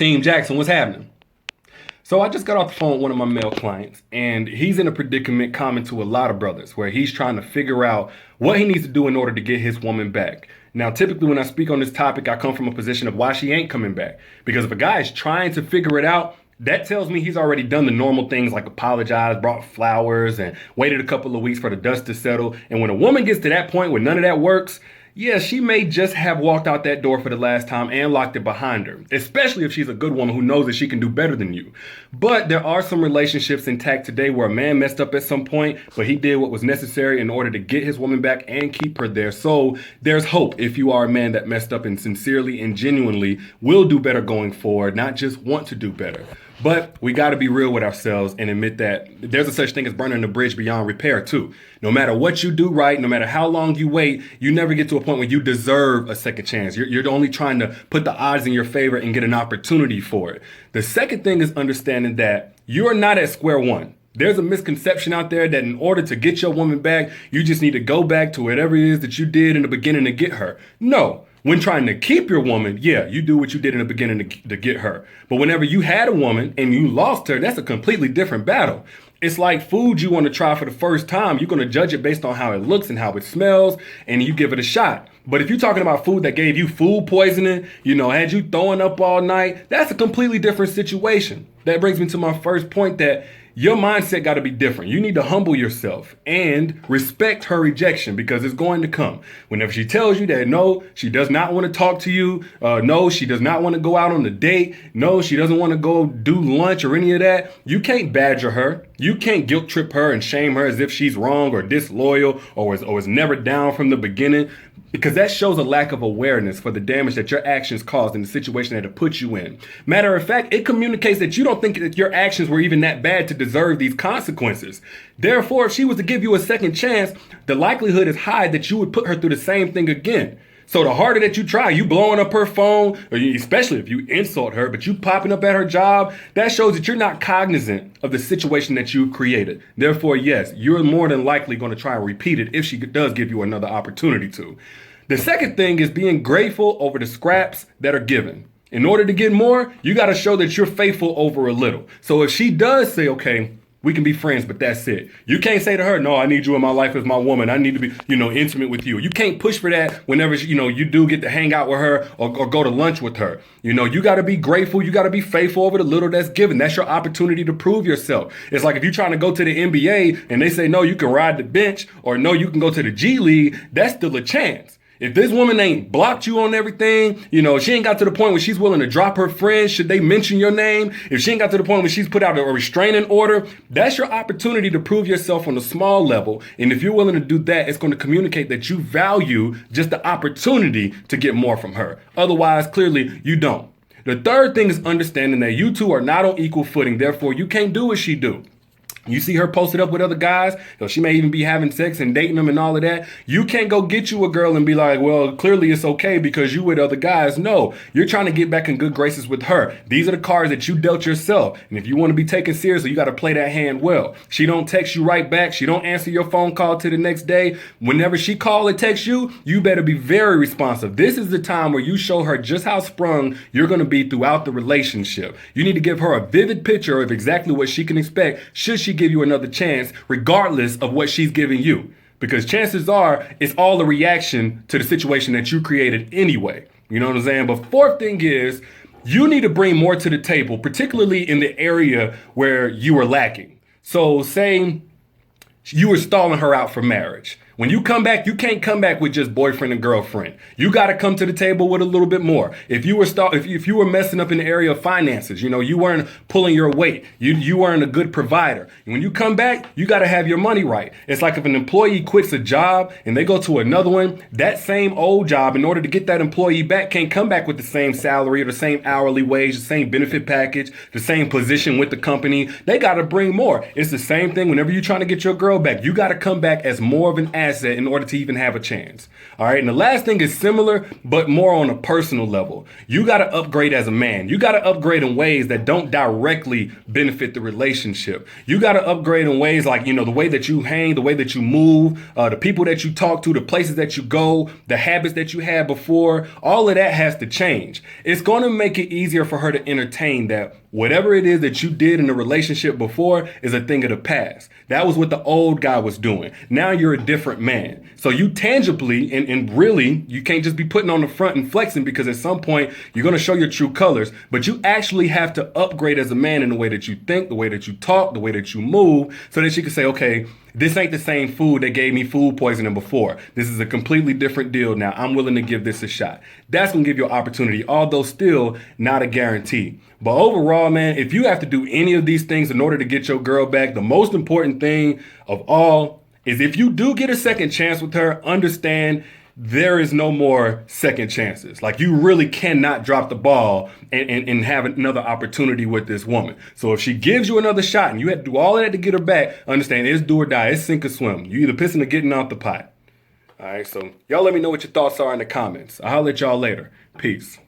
Team Jackson, what's happening? So I just got off the phone with one of my male clients, and he's in a predicament common to a lot of brothers, where he's trying to figure out what he needs to do in order to get his woman back. Now, typically when I speak on this topic, I come from a position of why she ain't coming back. Because if a guy is trying to figure it out, that tells me he's already done the normal things like apologized, brought flowers, and waited a couple of weeks for the dust to settle. And when a woman gets to that point where none of that works, yeah, she may just have walked out that door for the last time and locked it behind her, especially if she's a good woman who knows that she can do better than you. But there are some relationships intact today where a man messed up at some point, but he did what was necessary in order to get his woman back and keep her there. So there's hope if you are a man that messed up and sincerely and genuinely will do better going forward, not just want to do better. But we got to be real with ourselves and admit that there's a such thing as burning the bridge beyond repair too. No matter what you do right, no matter how long you wait, you never get to a point where you deserve a second chance. You're only trying to put the odds in your favor and get an opportunity for it. The second thing is understanding that you're not at square one. There's a misconception out there that in order to get your woman back, you just need to go back to whatever it is that you did in the beginning to get her. No. When trying to keep your woman, yeah, you do what you did in the beginning to get her. But whenever you had a woman and you lost her, that's a completely different battle. It's like food you want to try for the first time. You're going to judge it based on how it looks and how it smells, and you give it a shot. But if you're talking about food that gave you food poisoning, had you throwing up all night, that's a completely different situation. That brings me to my first point that your mindset got to be different. You need to humble yourself and respect her rejection because it's going to come. Whenever she tells you that no, she does not want to talk to you. No, she does not want to go out on a date. No, she doesn't want to go do lunch or any of that. You can't badger her. You can't guilt trip her and shame her as if she's wrong or disloyal or was never down from the beginning, because that shows a lack of awareness for the damage that your actions caused in the situation that it put you in. Matter of fact, it communicates that you don't think that your actions were even that bad to deserve these consequences. Therefore, if she was to give you a second chance, the likelihood is high that you would put her through the same thing again. So the harder that you try, you blowing up her phone, or especially if you insult her, but you popping up at her job, that shows that you're not cognizant of the situation that you created. Therefore, yes, you're more than likely going to try and repeat it if she does give you another opportunity to. The second thing is being grateful over the scraps that are given. In order to get more, you got to show that you're faithful over a little. So if she does say, okay, we can be friends, but that's it. You can't say to her, no, I need you in my life as my woman. I need to be, intimate with you. You can't push for that whenever, you do get to hang out with her or go to lunch with her. You got to be grateful. You got to be faithful over the little that's given. That's your opportunity to prove yourself. It's like if you're trying to go to the NBA and they say, no, you can ride the bench, or no, you can go to the G League, that's still a chance. If this woman ain't blocked you on everything, she ain't got to the point where she's willing to drop her friends should they mention your name, if she ain't got to the point where she's put out a restraining order, that's your opportunity to prove yourself on a small level. And if you're willing to do that, it's going to communicate that you value just the opportunity to get more from her. Otherwise, clearly, you don't. The third thing is understanding that you two are not on equal footing. Therefore, you can't do what she do. You see her posted up with other guys, she may even be having sex and dating them and all of that. You can't go get you a girl and be like, well, clearly it's okay because you with other guys. No, you're trying to get back in good graces with her. These are the cards that you dealt yourself. And if you want to be taken seriously, you got to play that hand well. She don't text you right back. She don't answer your phone call till the next day. Whenever she call or text you, you better be very responsive. This is the time where you show her just how sprung you're going to be throughout the relationship. You need to give her a vivid picture of exactly what she can expect should she give you another chance, regardless of what she's giving you. Because chances are it's all a reaction to the situation that you created anyway. You know what I'm saying? But fourth thing is you need to bring more to the table, particularly in the area where you are lacking. So say you were stalling her out for marriage. When you come back, you can't come back with just boyfriend and girlfriend. You got to come to the table with a little bit more. If you were messing up in the area of finances, you weren't pulling your weight. You weren't a good provider. And when you come back, you got to have your money right. It's like if an employee quits a job and they go to another one, that same old job, in order to get that employee back, can't come back with the same salary or the same hourly wage, the same benefit package, the same position with the company. They got to bring more. It's the same thing whenever you're trying to get your girl back. You got to come back as more of an asset in order to even have a chance. All right. And the last thing is similar, but more on a personal level. You got to upgrade as a man. You got to upgrade in ways that don't directly benefit the relationship. You got to upgrade in ways like, the way that you hang, the way that you move, the people that you talk to, the places that you go, the habits that you had before. All of that has to change. It's going to make it easier for her to entertain that whatever it is that you did in the relationship before is a thing of the past. That was what the old guy was doing. Now you're a different man. So you tangibly and really, you can't just be putting on the front and flexing, because at some point you're going to show your true colors, but you actually have to upgrade as a man in the way that you think, the way that you talk, the way that you move, so that she can say, okay, this ain't the same food that gave me food poisoning before. This is a completely different deal now. I'm willing to give this a shot. That's going to give you an opportunity, although still not a guarantee. But overall, man, if you have to do any of these things in order to get your girl back, the most important thing of all is, if you do get a second chance with her, understand there is no more second chances. Like, you really cannot drop the ball and have another opportunity with this woman. So if she gives you another shot and you had to do all of that to get her back, understand it's do or die. It's sink or swim. You either pissing or getting out the pot. All right, so y'all let me know what your thoughts are in the comments. I'll holler at y'all later. Peace.